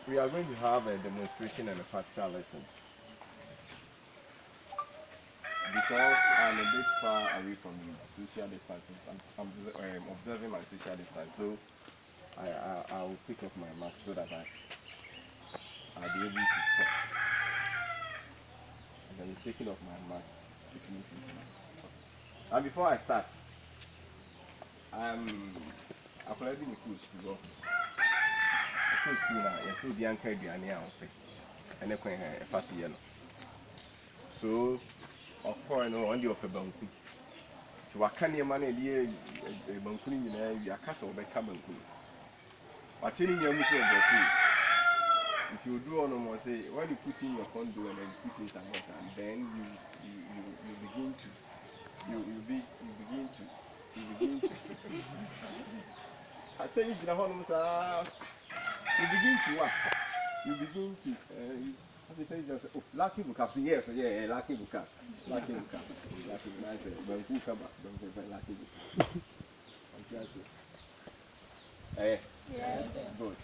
we are going to have a demonstration and a practical lesson. Because I'm a bit far away from you, social distancing, I'm observing my social distance, so I'll take off my mask so that I'll be able to talk. And then taking off my mask, taking it into my talk. And before I start, I've already been in school. School now, yes, so the anchor be an hour, and a fast yellow. So, of course, no one of a banku. So, I can't money dear banku in your castle by Cabanku. But telling your mission of the food, if you do on more say, when you put in your condo and then put in some water, and then you begin to, you begin to. I say, if you begin to what? You begin to, how do you say, just, oh, lucky book caps, yes, so yeah, lucky book caps, lucky book caps, lucky book caps, don't come back, don't say lucky book caps. Yes, good.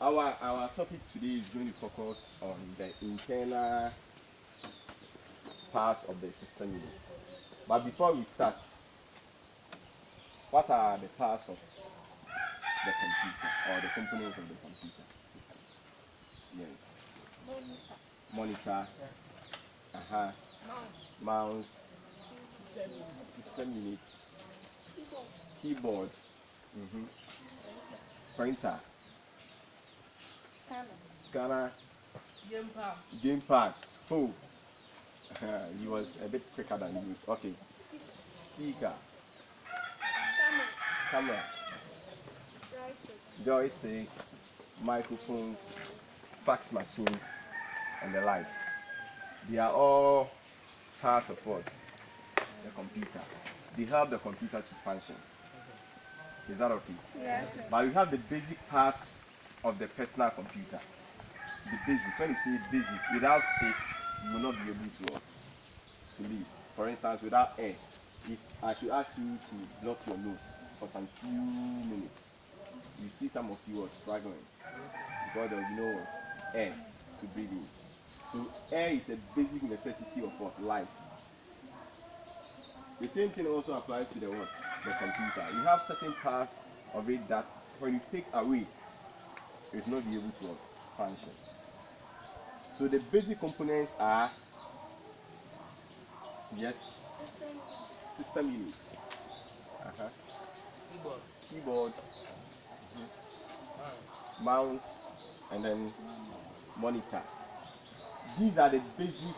Our topic today is going to focus on the internal parts of the system unit. But before we start, what are the parts of the computer or the components of the computer system? Yes. Monitor. Mouse. System unit. Keyboard. Printer. Scanner. Gamepad. Oh. He was a bit quicker than you. Okay. Speaker. Camera. Joystick, microphones, fax machines, and the likes. They are all parts of what? The computer. They help the computer to function. Is that okay? Yes. But we have the basic parts of the personal computer. The basic. When you say basic, without it, you will not be able to live. For instance, without air, if I should ask you to block your nose for some few minutes, you see some of you are struggling because there will be no air to breathe in. So air is a basic necessity of what? Life. The same thing also applies to the what? The computer. You have certain parts of it that when you take away, it will not be able to function. So the basic components are, yes, system units. Keyboard. Mouse, and then monitor. These are the basic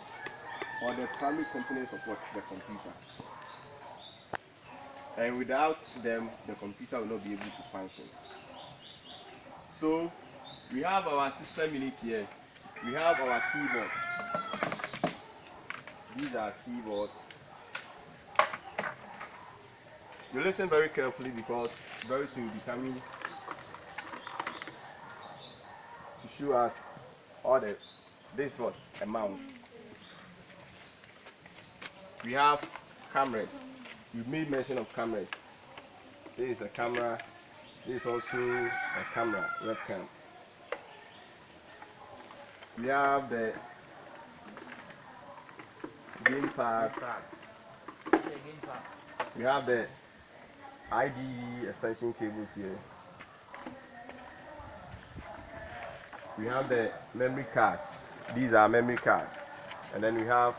or the primary components of what? The computer. And without them, the computer will not be able to function. So we have our system unit here. We have our keyboards. These are keyboards. You listen very carefully because very soon we'll be coming to show us all the, this is what? A mouse. We have cameras. You made mention of cameras. This is a camera. This is also a camera, webcam. We have the game pass. We have the IDE extension cables here. We have the memory cards. These are memory cards. And then we have,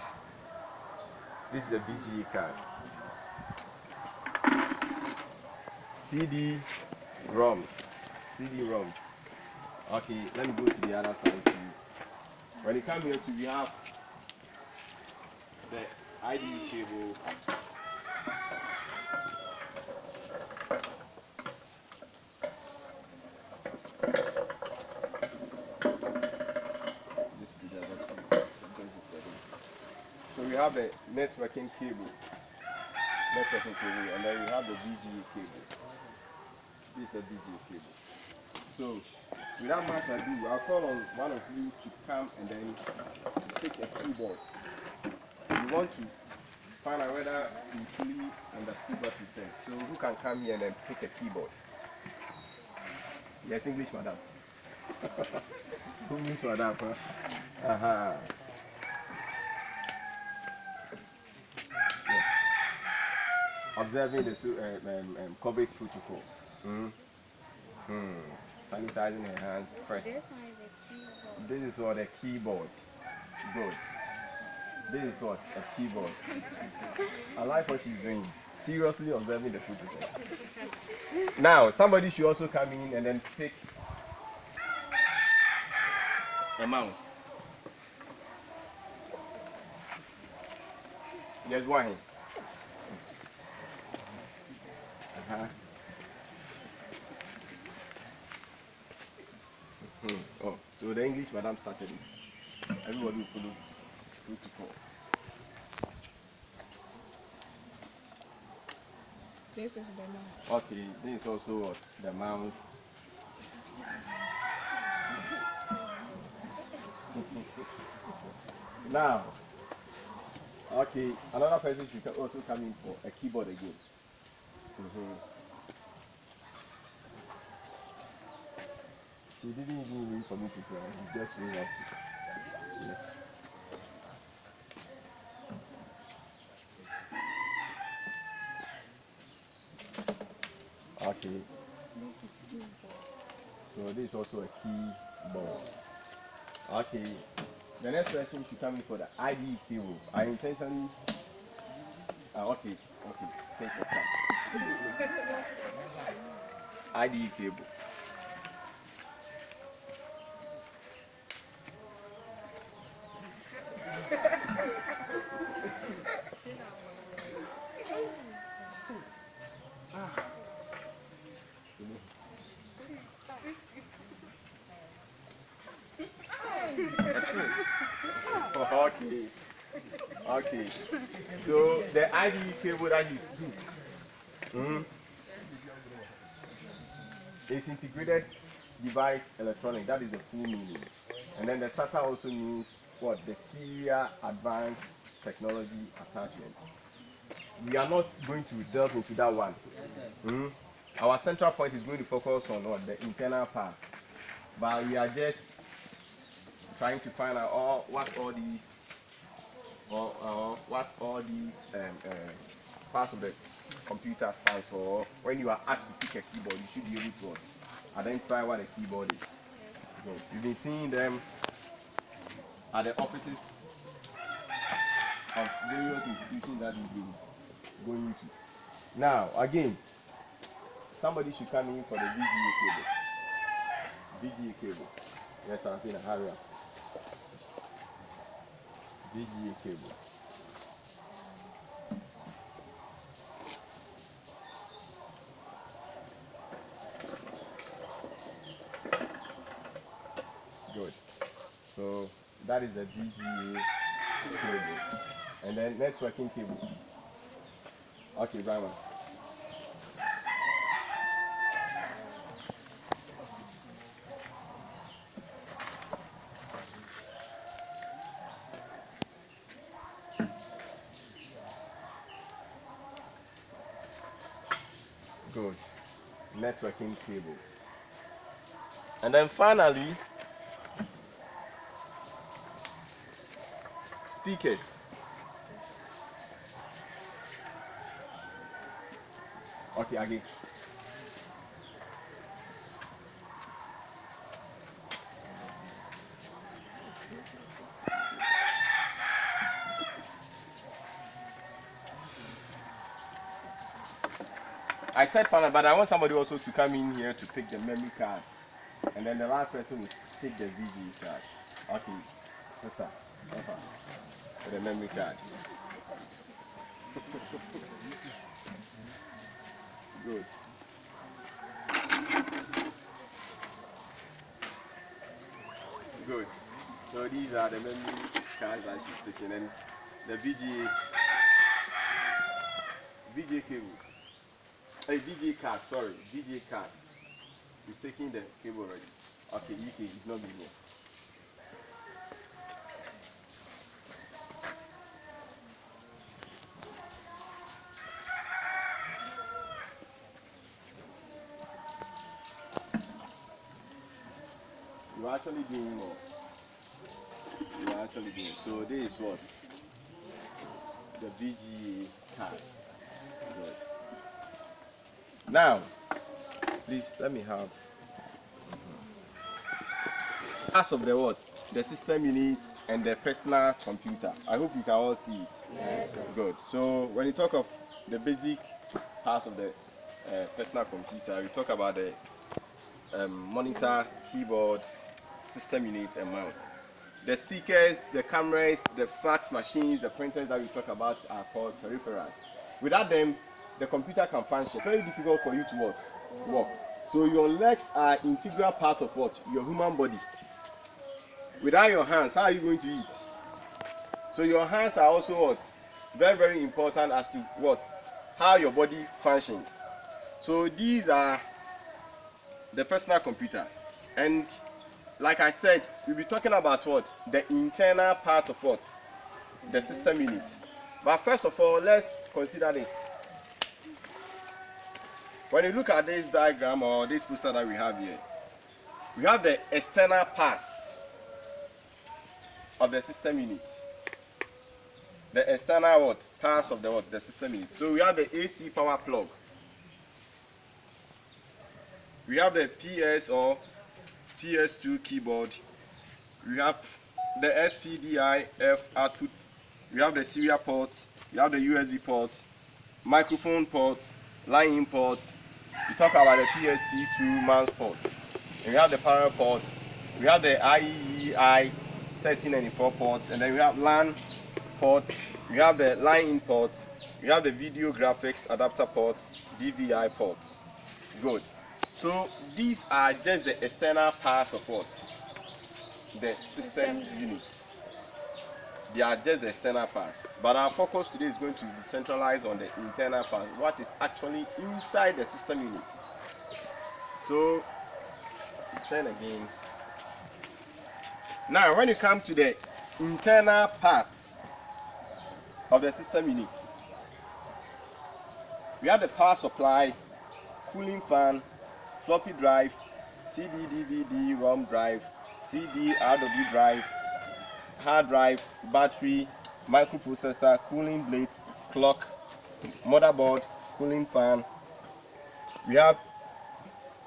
this is a BGA card. CD-ROMs. Okay, let me go to the other side too. When you come here to, we have the IDE cable. So we have the networking cable, and then we have the VGA cables. This is a VGA cable. So without much ado, I'll call on one of you to come and then take a keyboard. You want to find out whether you fully understood what he said. So who can come here and then take a keyboard? Yes, English, madam. Who means for that? Aha. Yes. Observing the COVID protocol. Sanitizing your hands first. This is what a keyboard. Good. This is what a keyboard. I like what she's doing. Seriously observing the protocol. Now, somebody should also come in and then pick a mouse. There's one here. Oh, so the English madam started it. Everybody will follow protocol. This is the mouse. Okay, this is also what? The mouse. Now, okay, another person should also come in for a keyboard again. She didn't even wait for me to try. She just went up. Yes. Okay. So this is also a keyboard. Okay. The next person should come in for the ID cable. I intentionally. Okay. Take your time. ID cable. Okay. So the ID cable that you do is integrated device electronic. That is the full meaning. And then the SATA also means what? The serial advanced technology attachment. We are not going to delve into that one. Our central point is going to focus on what? The internal parts. But we are just trying to find out what all these parts of the computer stands for. When you are asked to pick a keyboard, you should be able to identify what a keyboard is. So you've been seeing them at the offices of various institutions that we've been going to. Now, again, somebody should come in for the VGA cable. VGA cable. Yes, I'm in a hurry up. VGA cable. Good. So that is the VGA cable. And then networking cable. Okay, Brian. Good. Networking cable. And then finally, speakers. Okay, again. I said final, but I want somebody also to come in here to pick the memory card. And then the last person will take the VGA card. Okay, sister, for the memory card. Good. Good. So these are the memory cards that she's taking, and the VGA cable. VGA card, sorry, VGA card. You're taking the cable already. Okay, UK, it's not here. You We're actually doing what? We're actually doing. So this is what? The VGA card. Good. Now, please let me have parts of the what? The system unit and the personal computer. I hope you can all see it. Yes. Good. So when you talk of the basic parts of the personal computer, we talk about the monitor, keyboard, system unit, and mouse. The speakers, the cameras, the fax machines, the printers that we talk about are called peripherals. Without them, the computer can function. Very difficult for you to what? Walk. So your legs are integral part of what? Your human body. Without your hands, how are you going to eat? So your hands are also what? Very, very important as to what? How your body functions. So these are the personal computer. And like I said, we'll be talking about what? The internal part of what? The system unit. But first of all, let's consider this. When you look at this diagram or this poster that we have here, we have the external parts of the system unit. The external what? Parts of the what? The system unit. So we have the AC power plug. We have the PS or PS2 keyboard. We have the SPDIF output. We have the serial port. We have the USB port, microphone port, line in port. We talk about the PSP2 mouse port. And we have the parallel port. We have the IEEE 1394 ports, and then we have LAN port. We have the line in port. We have the video graphics adapter port, DVI port. Good. So these are just the external parts of what? The system units. They are just the external parts. But our focus today is going to be centralized on the internal part, what is actually inside the system unit. So, turn again. Now, when you come to the internal parts of the system unit, we have the power supply, cooling fan, floppy drive, CD, DVD, ROM drive, CD, RW drive, hard drive, battery, microprocessor, cooling blades, clock, motherboard, cooling fan. We have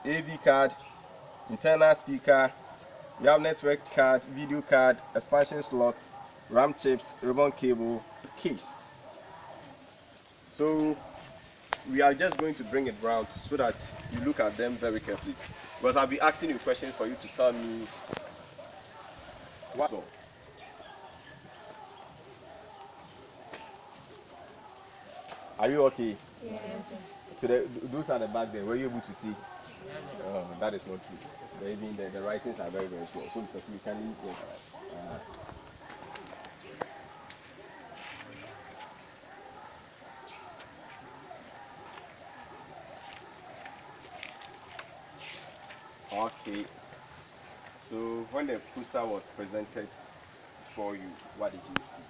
AV card, internal speaker. We have network card, video card, expansion slots, RAM chips, ribbon cable, case. So we are just going to bring it round so that you look at them very carefully, because I'll be asking you questions for you to tell me what's up. Are you okay? Yes. So those are the back there. Were you able to see? Oh, that is not true. Even the writings are very, very small. So Mr. Philip, can you Okay. So when the poster was presented for you, what did you see?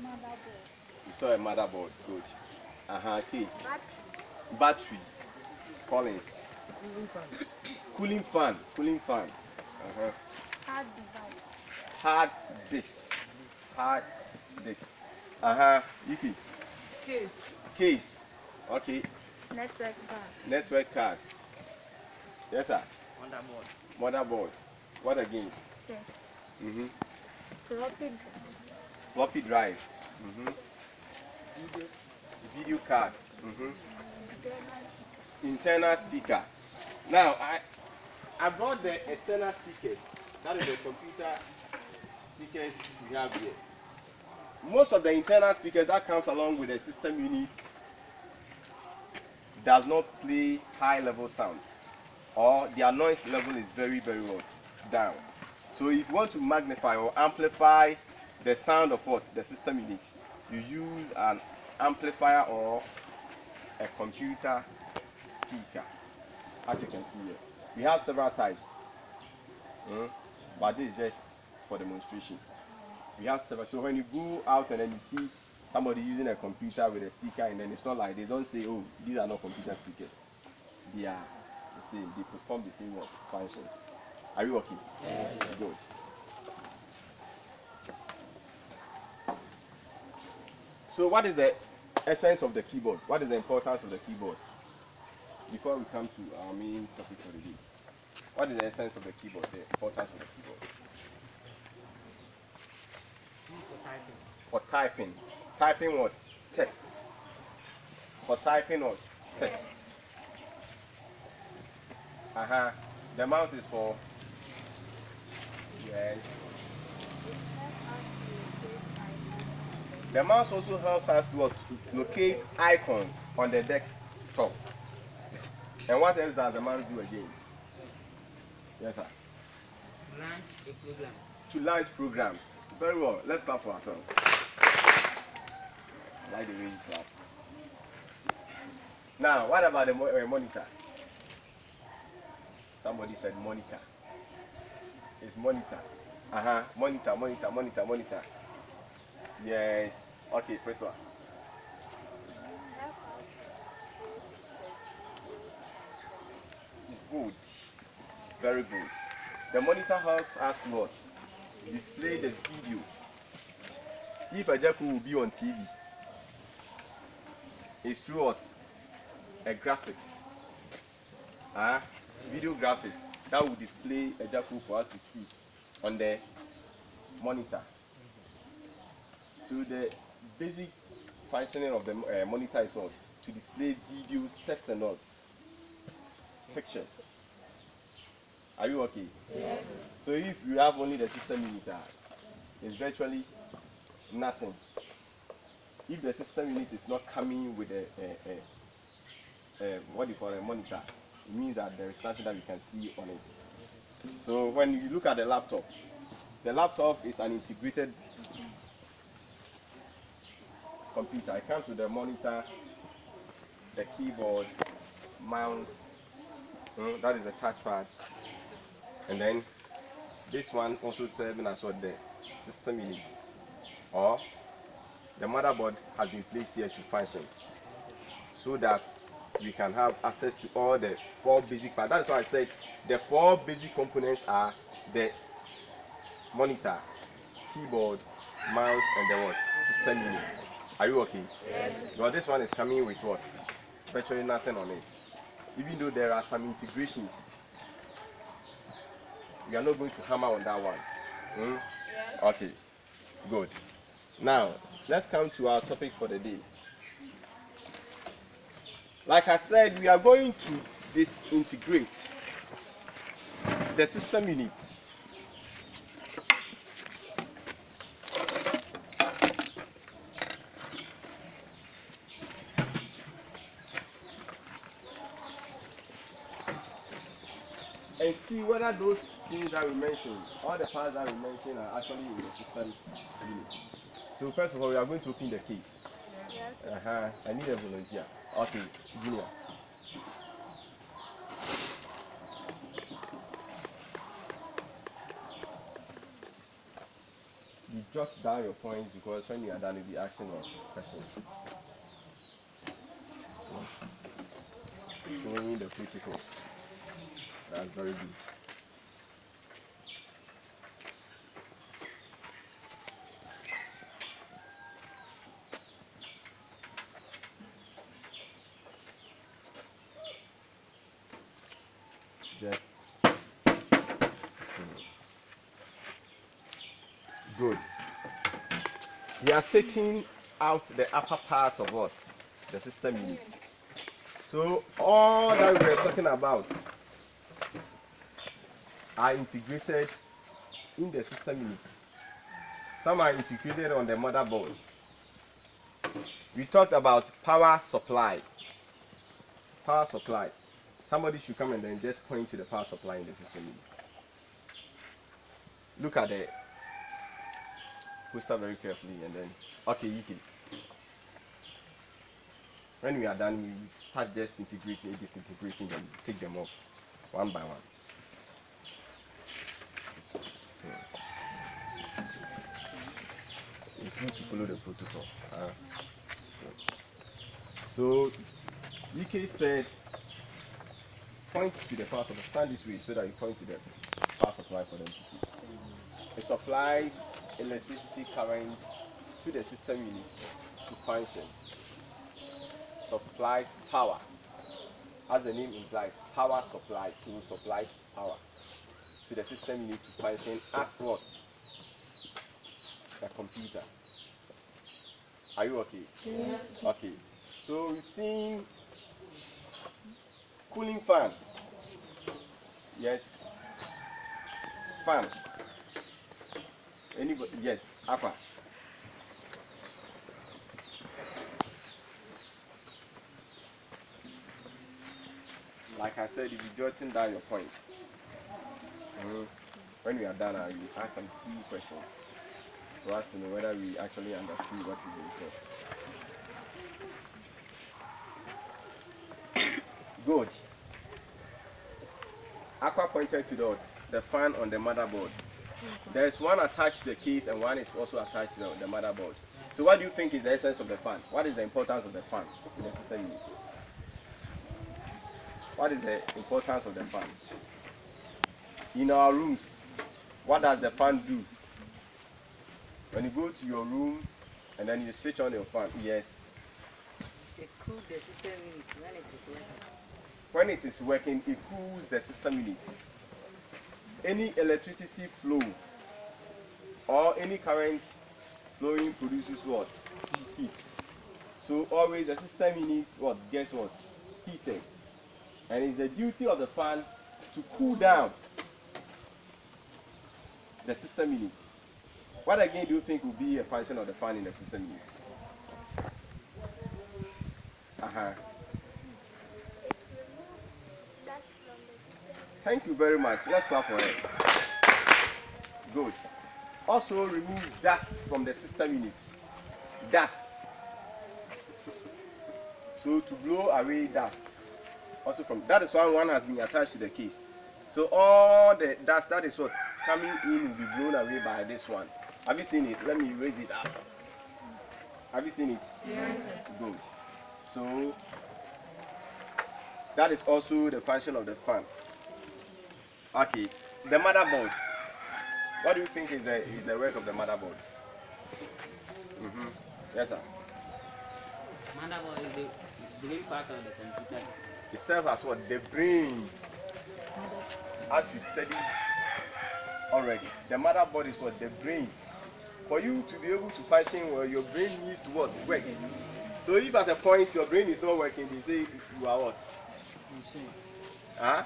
Motherboard. You saw a motherboard. Good. Okay. Battery. Battery. Collins. Cooling fan. Cooling fan. Hard device. Hard disk. Hard disk. Yuki. Case. Okay. Network card. Network card. Yes, sir. Motherboard. What again? Okay. Floppy drive. Floppy drive. Video card. Internal speaker. Now I brought the external speakers. That is the computer speakers we have here. Most of the internal speakers that comes along with the system unit does not play high level sounds, or their noise level is very, very down. So if you want to magnify or amplify the sound of what? The system unit, you use an amplifier or a computer speaker. As you can see here, we have several types, but this is just for demonstration. We have several. So when you go out and then you see somebody using a computer with a speaker, and then it's not like they don't say, oh, these are not computer speakers. They are the same. They perform the same functions. Are you okay? Yes. Good. So what is the essence of the keyboard? What is the importance of the keyboard? Before we come to our main topic for the day. What is the essence of the keyboard, the importance of the keyboard? For typing. Typing what? Tests. For typing what? Tests. The mouse is for, yes. The mouse also helps us to locate icons on the desktop. And what else does the mouse do again? Yes, sir. Launch a program. To launch programs. Very well. Let's clap for ourselves. Like the way you clap. Now, what about the monitor? Somebody said monitor. It's monitor. Monitor. Yes. Okay, press one. Good. Very good. The monitor helps us to what? Display the videos. If a jackal will be on TV, it's through what? A graphics. Video graphics that will display a jackal for us to see on the monitor. So the basic functioning of the monitor is what? To display videos, text and what? Pictures. Are you okay? Yes. So if you have only the system unit, it's virtually nothing. If the system unit is not coming with a what do you call a monitor, it means that there is nothing that you can see on it. So when you look at the laptop is an integrated computer. It comes with the monitor, the keyboard, mouse, that is the touchpad, and then this one also serving as what the system unit, or the motherboard has been placed here to function so that we can have access to all the 4 basic parts. That's why I said the 4 basic components are the monitor, keyboard, mouse, and the what? System unit. Are you okay? Yes. Well, this one is coming with what? Virtually nothing on it. Even though there are some integrations, we are not going to hammer on that one. Yes. Okay, good. Now, let's come to our topic for the day. Like I said, we are going to disintegrate the system units. And see whether those things that we mentioned, all the parts that we mentioned, are actually in the system unit. So first of all, we are going to open the case. Yes. I need a volunteer. Okay, Junior. You jot down your points because when you are done, you'll be asking us questions. Showing the protocol. That's very good. Just good. He has taken out the upper part of what? The system unit. So all that we are talking about are integrated in the system unit. Some are integrated on the motherboard. We talked about power supply. Power supply. Somebody should come and then just point to the power supply in the system unit. Look at the poster very carefully and then, okay, you can. When we are done, we start just integrating, disintegrating them, take them off one by one. It's good to follow the protocol. So, EK said, point to the power supply. Stand this way so that you point to the power right for them to see. It supplies electricity current to the system unit to function. Supplies power. As the name implies, power supply. It supplies power to the system unit to function as what? A computer. Are you okay? Yes. Okay. So we've seen cooling fan. Yes. Fan. Anybody? Yes. Aqua. Like I said, if you're jotting down your points, when we are done, I will ask some key questions for us to know whether we actually understood what we taught. Good. Aqua pointed to the fan on the motherboard. There is one attached to the case and one is also attached to the motherboard. So what do you think is the essence of the fan? What is the importance of the fan in the system unit? What is the importance of the fan? In our rooms, what does the fan do? When you go to your room and then you switch on your fan, yes. It cools the system unit when it is working. When it is working, it cools the system unit. Any electricity flow or any current flowing produces what? Heat. So always the system unit, what? Guess what? Heated. And it's the duty of the fan to cool down the system unit. What again do you think will be a function of the fan in the system unit? Thank you very much. Let's clap for it. Good. Also remove dust from the system unit. Dust. So to blow away dust. Also from that is why one has been attached to the case. So all the dust that is what coming in will be blown away by this one. Have you seen it? Let me raise it up. Have you seen it? Yes. Good. So that is also the function of the fan. Okay. The motherboard. What do you think is the work of the motherboard? Yes, sir. Motherboard is the main part of the computer. It serves as what? The brain. As we've studied already, the motherboard is what? The brain. For you to be able to function well, your brain needs to what? Work. So if at a point your brain is not working, they say you are what? Machine.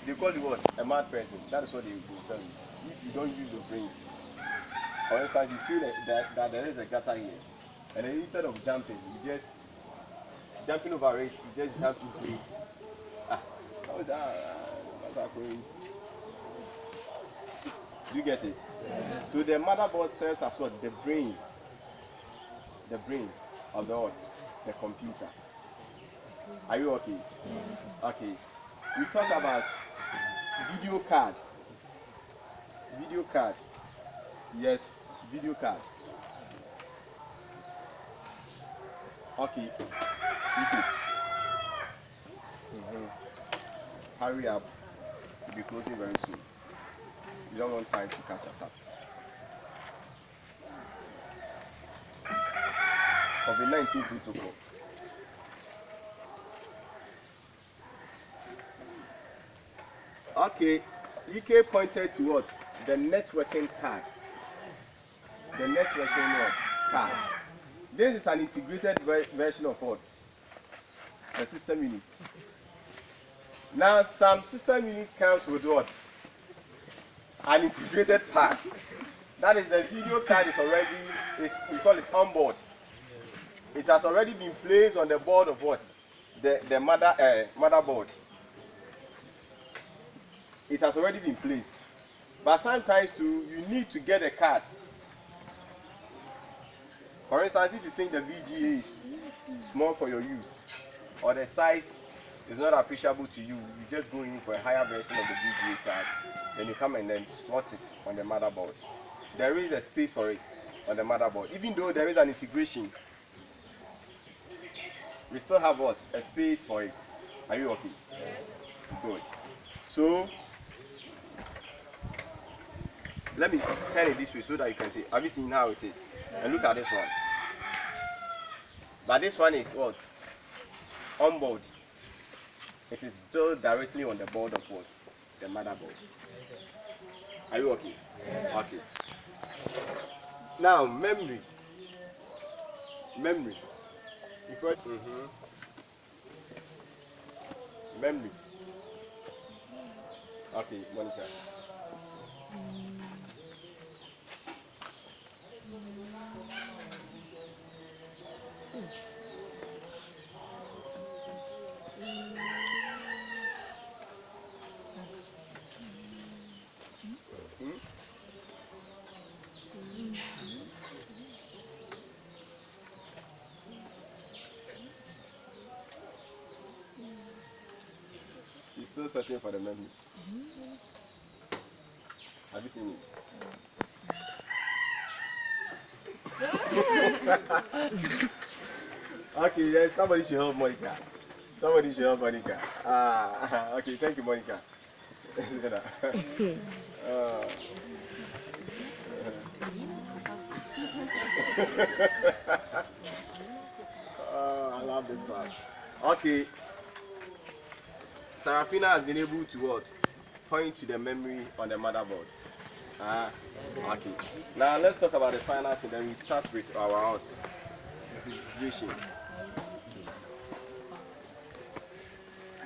They call you what? A mad person. That is what they will tell you. If you don't use your brains. For instance, you see that there is a gutter here. And then instead of jumping, you just jumping over it, you just jump into it. What's happening? Do you get it? Yes. So the motherboard serves as what? The brain. The brain of the what? The computer. Are you okay? Yes. Okay. We talk about video card. Video card. Yes, video card. Okay. Hurry up. We'll be closing very soon. We don't want time to catch us up. COVID-19 protocol. Okay, EK pointed to what? The networking card. The networking card. This is an integrated version of what? The system unit. Now, some system unit comes with what? An integrated part. That is, the video card is already, we call it on board. It has already been placed on the board of what? The motherboard. It has already been placed. But sometimes too, you need to get a card. For instance, if you think the VGA is small for your use, or the size is not appreciable to you, you just go in for a higher version of the VGA card. Then you come and then slot it on the motherboard. There is a space for it on the motherboard. Even though there is an integration, we still have what? A space for it. Are you okay? Yes. Good. So, let me turn it this way so that you can see. Have you seen how it is? And look at this one. But this one is what? On board. It is built directly on the board of what? The motherboard. Are you okay? Yes. Okay. Now memory. Memory. Memory. Okay, Monica. She's still searching for the memory. Have you seen it? Okay, yes, somebody should help Monica. Somebody should help Monica. Okay, thank you, Monica. I love this class. Okay. Sarafina has been able to what? Point to the memory on the motherboard. Okay. Now let's talk about the final thing. Then we start with our situation.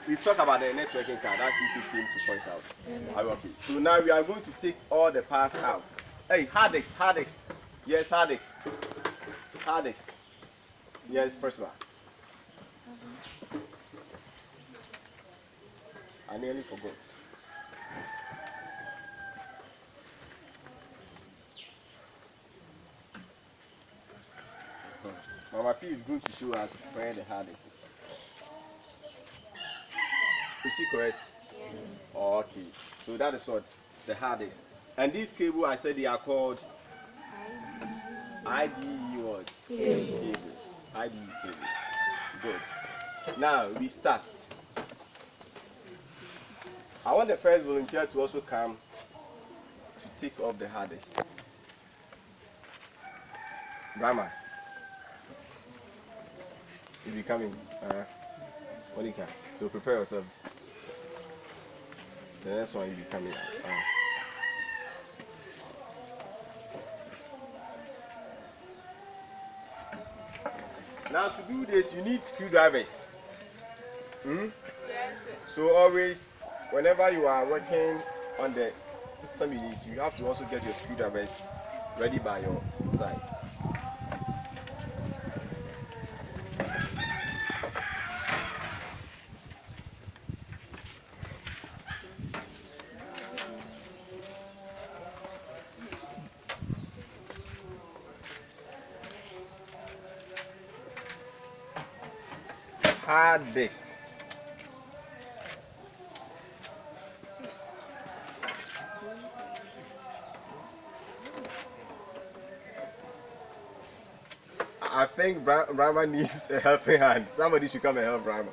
We've talked about the networking card. That's what you came to point out. Okay. So now we are going to take all the parts out. Hey, hard disk. Yes, hard disk. Yes, personal. I nearly forgot. Mama P is going to show us where the hard disk is. Is she correct? Yes. Oh, okay. So that is what the hard disk. And these cable, I said they are called IDE what? Cables. IDE cables. Good. Now we start. I want the first volunteer to also come to take off the hard disk. Brahma, you'll be coming. Monica, so prepare yourself. The next one you'll be coming out. Now to do this, you need screwdrivers. Yes, sir. So always, whenever you are working on the system you have to also get your screwdrivers ready by your side. Hard disk. I think Brahma needs a helping hand. Somebody should come and help Brahma.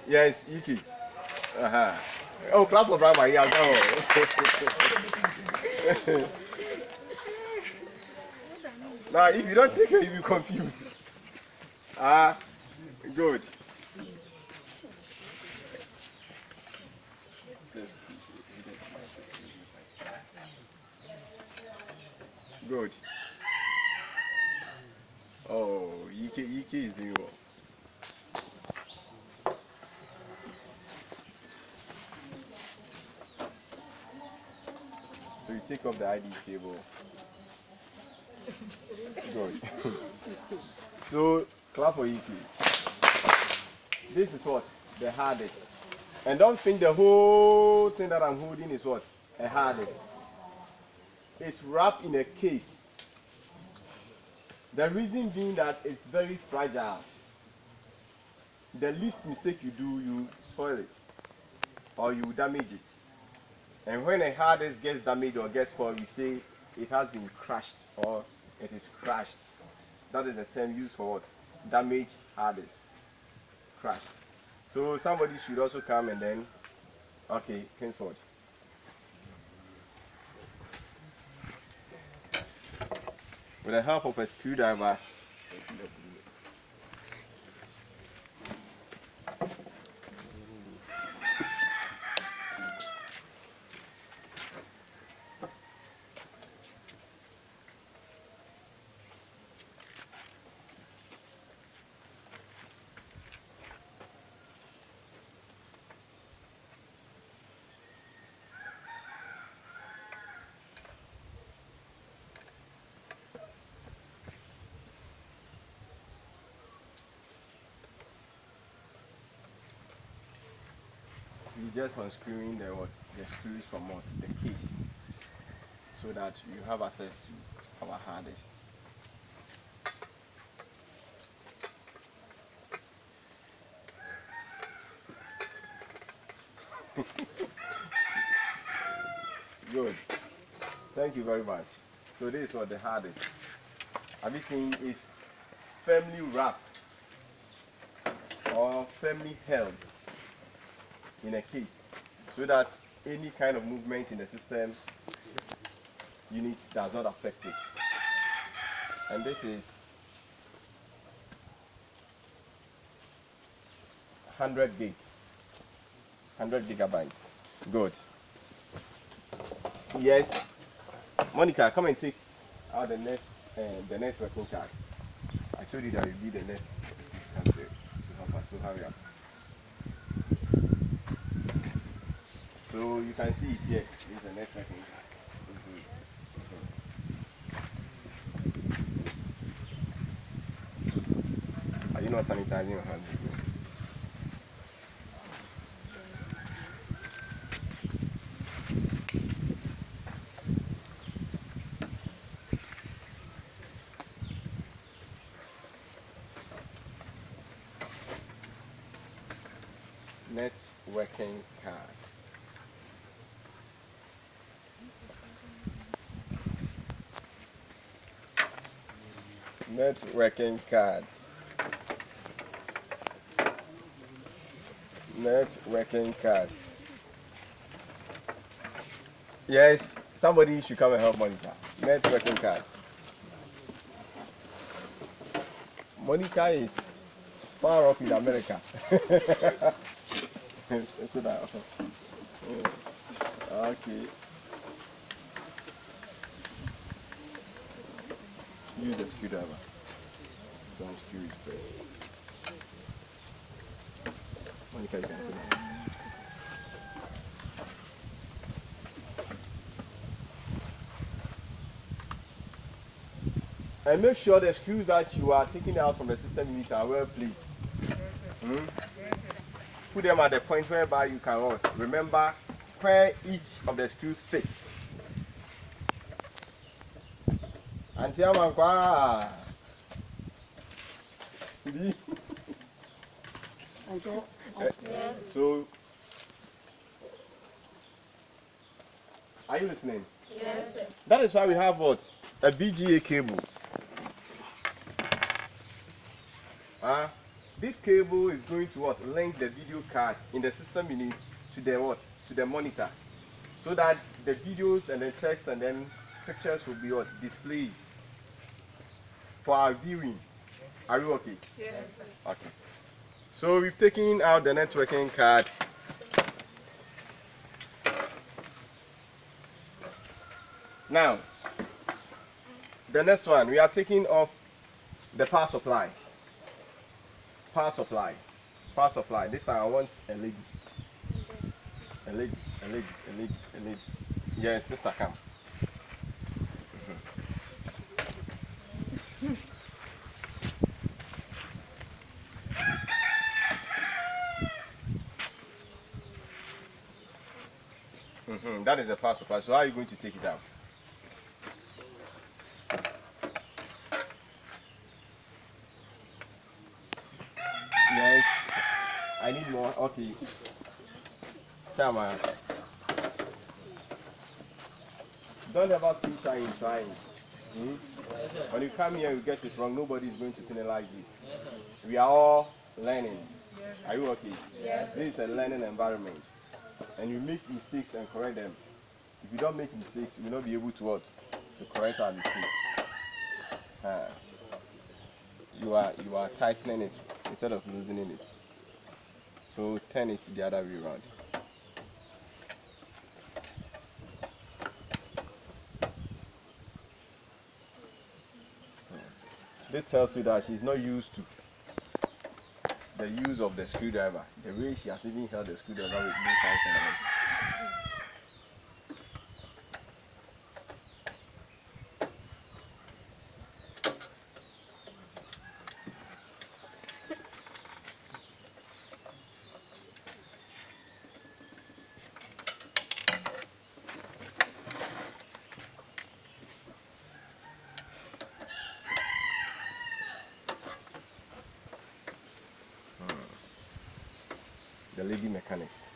Yes, Iki. Oh, clap for Brahma. Yeah, go. Now, if you don't take it, you'll be confused. Good. Good. Oh, Iki is doing well. So you take off the ID cable. Good. So clap for Iki. This is what? The hard disk. And don't think the whole thing that I'm holding is what? A hard disk. It's wrapped in a case. The reason being that it's very fragile. The least mistake you do, you spoil it. Or you damage it. And when a hard disk gets damaged or gets spoiled, we say it has been crushed or it is crushed. That is the term used for what? Damaged hard disk. Crushed. So somebody should also come and then, okay, henceforth. with the help of a screwdriver. You just unscrewing the screws from the case, so that you have access to our hard disk. Good. Thank you very much. So this is what the hard disk. Have you seen it's firmly wrapped or firmly held in a case, so that any kind of movement in the system unit does not affect it. And this is 100 gigabytes. Good. Yes, Monica, come and take out the networking card. I told you that you'll be the next to help us, so hurry up. So you can see it here. This is a networking card. Are you not sanitizing your hands? Networking card. Networking card. Networking card. Yes, somebody should come and help Monica. Networking card. Monica is far off in America. Sit down. Okay. Use the screwdriver to unscrew it first. Monica, you can sit down. And make sure the screws that you are taking out from the system unit are well placed. Put them at the point whereby you can remember where each of the screws fits. So, are you listening? Yes, sir. That is why we have what? A VGA cable. This cable is going to link the video card in the system unit to the to the monitor, so that the videos and the text and then pictures will be displayed for our viewing. Are you okay? Yes, sir. Okay. So we've taken out the networking card. Now, the next one, we are taking off the power supply. Power supply. Power supply. This time I want a lady. A lady. Yes, sister, come. That is the power supply. So how are you going to take it out? Yes. I need more. Okay. Chama. Don't ever see shy in trying. When you come here, you get it wrong. Nobody is going to penalize you. We are all learning. Are you okay? Yes. This is a learning environment. And you make mistakes and correct them. If you don't make mistakes, you will not be able to correct our mistakes. You are tightening it instead of loosening it. So turn it the other way around. This tells you that she's not used to the use of the screwdriver. The way she has even held the screwdriver with both sides and all. The lady mechanics.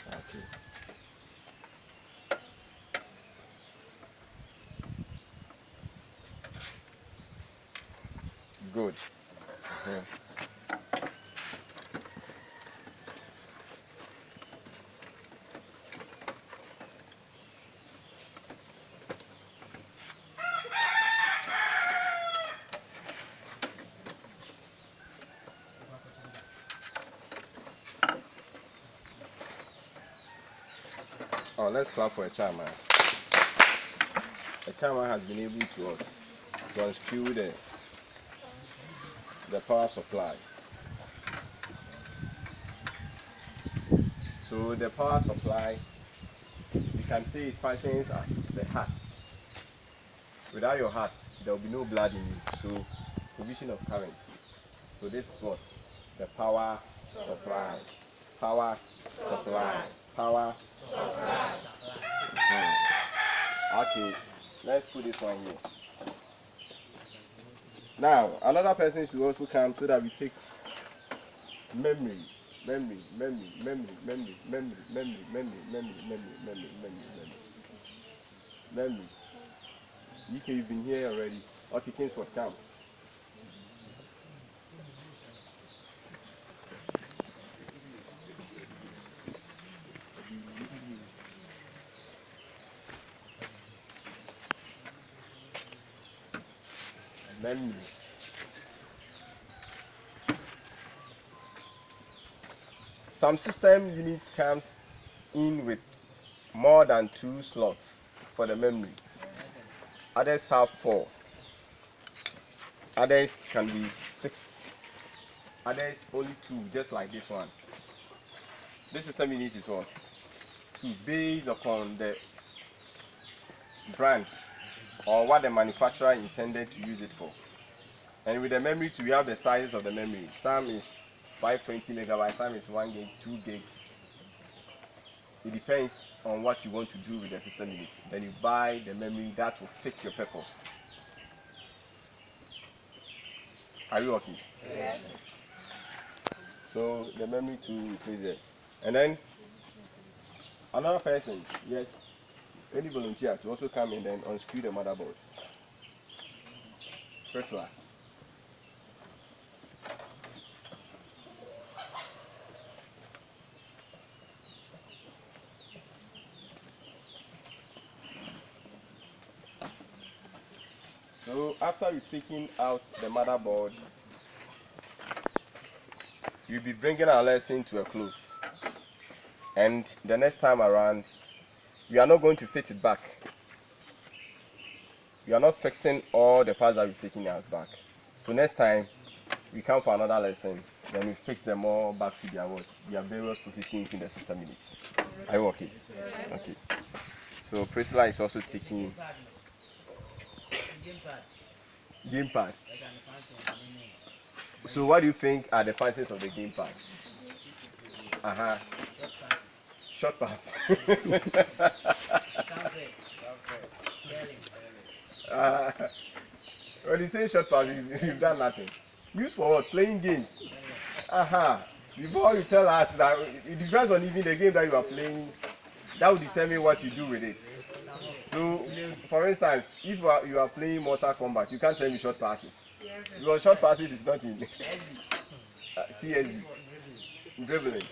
Okay. Good. Oh, let's clap for a chairman. A chairman has been able to unscrew the power supply. So the power supply, you can see it functions as the heart. Without your heart, there will be no blood in you. So provision of current. So this is what? The power supply. Power supply. Power supply. Okay, let's put this one here. Now, another person should also come so that we take memory. UK, you've been here already. Okay, Kingsford, come. Memory. Some system unit comes in with more than 2 slots for the memory. Others have 4. Others can be 6. Others only 2, just like this one. This system unit is what? 2, based upon the brand or what the manufacturer intended to use it for. And with the memory too, we have the sizes of the memory. Some is 520 megabytes, some is 1 gig, 2 gig. It depends on what you want to do with the system unit. Then you buy the memory that will fit your purpose. Are you okay? Yes. So the memory too is placed there. And then another person, yes, any volunteer to also come in and unscrew the motherboard. Priscilla. So after we've taken out the motherboard, we'll be bringing our lesson to a close. And the next time around, we are not going to fit it back. We are not fixing all the parts that we've taken out back. So next time, we come for another lesson, then we fix them all back to their various positions in the system unit. Are you okay? Yes. Okay. So Priscilla is also taking gamepad. So what do you think are the functions of the gamepad? Short pass. When you say short pass, you've done nothing. Used for what? Playing games. Before you tell us that, it depends on even the game that you are playing. That will determine what you do with it. So, for instance, if you are playing Mortal Kombat, you can't tell me short passes. Because short passes is not in PSD. Dribbling.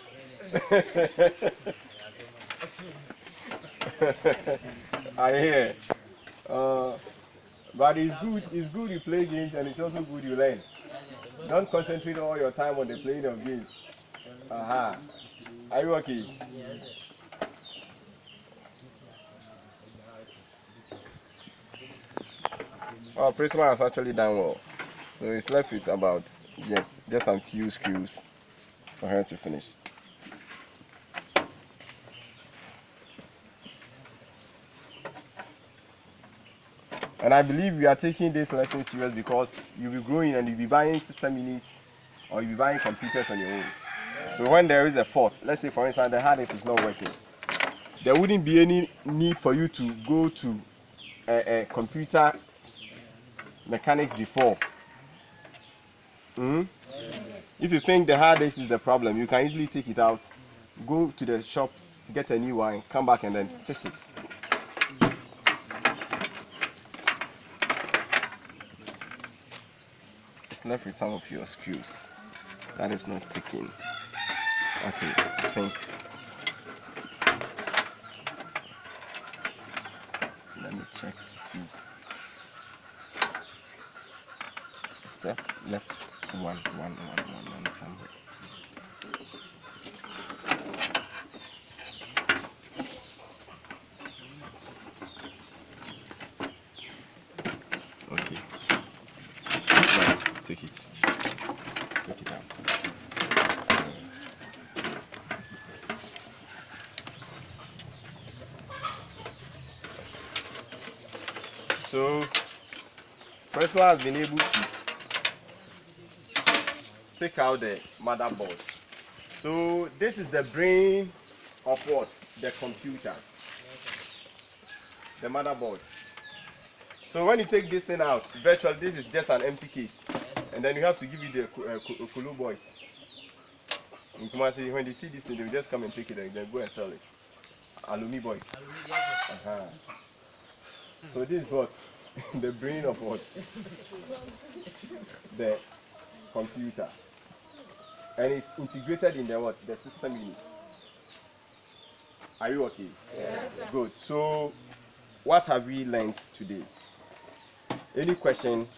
I hear. But it's good you play games, and it's also good you learn. Don't concentrate all your time on the playing of games. Aha. Are you okay? Yes. Oh, Prisma has actually done well. So it's left with about, yes, just some few screws for her to finish. And I believe we are taking this lesson serious because you'll be growing and you'll be buying system units or you'll be buying computers on your own. So when there is a fault, let's say for instance the hard disk is not working, there wouldn't be any need for you to go to a computer mechanics before. If you think the hard disk is the problem, you can easily take it out, go to the shop, get a new one, come back and then fix it. It's left with some of your screws. That is not ticking. Okay, I think. Let me check to see. Step left one somewhere. Okay. Now, take it out. So, Priscilla has been able to take out the motherboard. So this is the brain of what? The computer. The motherboard. So when you take this thing out, virtually this is just an empty case. And then you have to give it the Kulu boys. In Kumasi, when they see this thing, they will just come and take it and then go and sell it. Alumi boys. So this is what? The brain of what? The computer. And it's integrated in the what? The system unit. Are you okay? Yes. Good. So what have we learned today? Any question?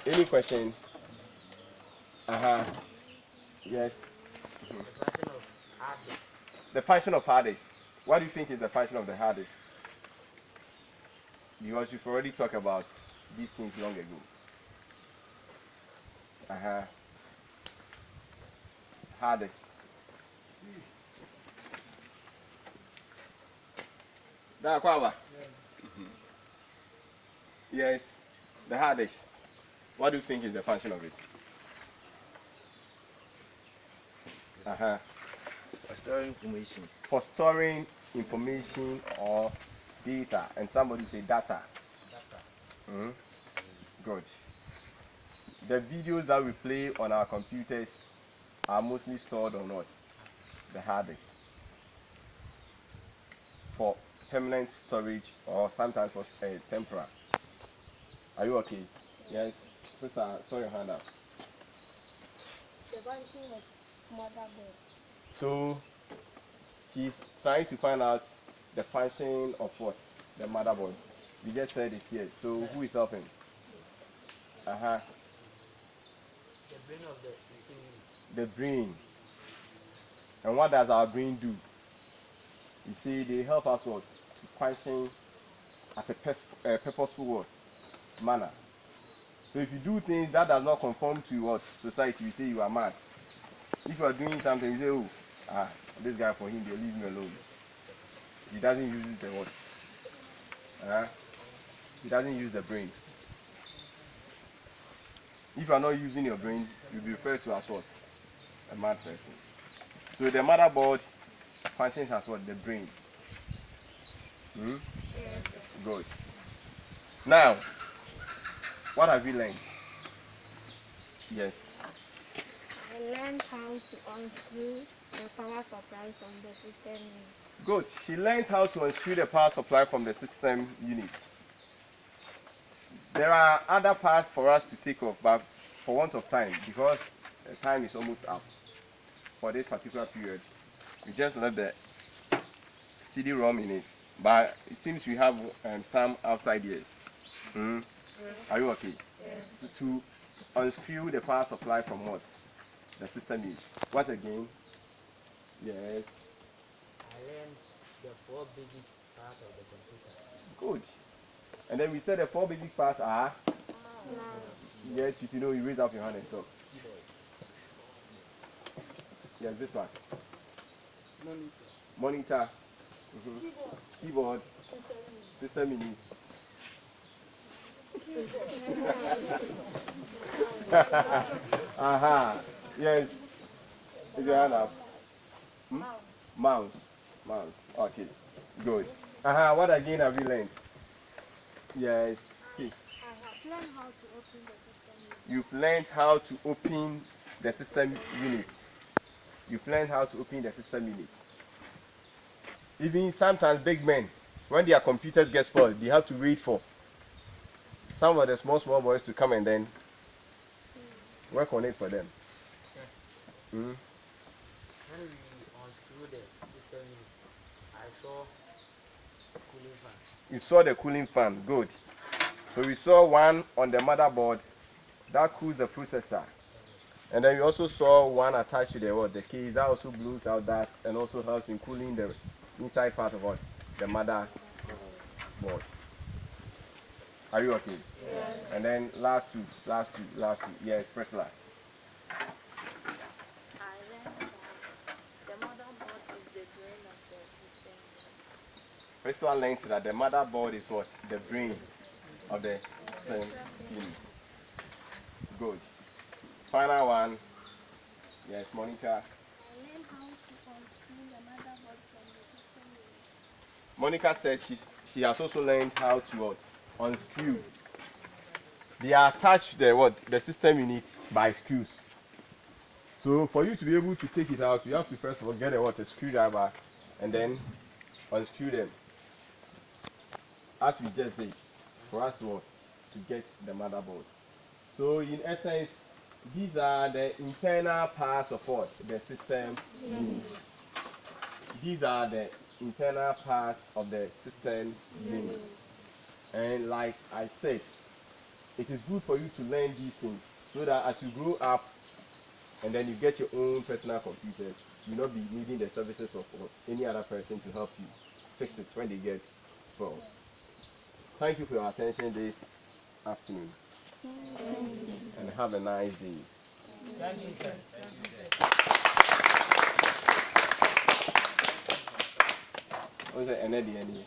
Any question? Yes. The function of hard disk. What do you think is the function of the hard disk? Because we've already talked about these things long ago. Hard disk. Yes, the hard disk. What do you think is the function of it? For storing information. For storing information or data. And somebody say data. Good. The videos that we play on our computers are mostly stored on what? The hard disk. For permanent storage or sometimes for temporary. Are you okay? Yes. Sister, saw your hand up. The function of motherboard. So she's trying to find out the function of what? The motherboard. We just said it here. So who is helping? The brain of the thing. The brain. And what does our brain do? You see, they help us what? To function at a purposeful what? Manner. So if you do things that does not conform to what society, you say you are mad. If you are doing something, you say, oh, this guy, for him, they leave me alone. He doesn't use the what? He doesn't use the brain. If you are not using your brain, you'll be referred to as what? A mad person. So the motherboard functions as what? The brain. Yes. Good. Now, what have you learned? Yes. I learned how to unscrew the power supply from the system unit. Good. She learned how to unscrew the power supply from the system unit. There are other parts for us to take off, but for want of time, because the time is almost up. for this particular period. We just left the CD-ROM in it, but it seems we have some outside ears. Are you okay? Yes. So to unscrew the power supply from what the system needs. What again? Yes. I learned the 4 basic parts of the computer. Good. And then we said the 4 basic parts are. Yes, if you know, you raise up your hand and talk. Yes, this one. Monitor. Keyboard. System unit. Yes. Is your hand up? Mouse. Okay. Good. What again have you learned? Yes. Okay. I have learned how to open the system unit. You've learned how to open the system unit. Even sometimes big men, when their computers get spoiled, they have to wait for some of the small boys to come and then work on it for them. When we unscrew the system unit, I saw cooling fan. You saw the cooling fan, good. So we saw one on the motherboard that cools the processor. And then we also saw one attached to the case that also blows out dust and also helps in cooling the inside part of the motherboard. Are you okay? Yes. And then last two. Yes, Priscilla. I learned that the motherboard is the brain of the system unit. Priscilla learned that the motherboard is what? The brain of the system unit. Good. Final one. Yes, Monica. I learned how to unscrew the motherboard from the system unit. Monica said she has also learned how to what? Unscrew. They are attached to the system unit by screws. So for you to be able to take it out, you have to first of all get a screwdriver and then unscrew them. As we just did, for us to get the motherboard. So in essence, these are the internal parts of the system unit. These are the internal parts of the system unit. And like I said, it is good for you to learn these things so that as you grow up and then you get your own personal computers, you'll not be needing the services of any other person to help you fix it when they get spoiled. Thank you for your attention this afternoon. And have a nice day. Thank you, sir. What's the energy?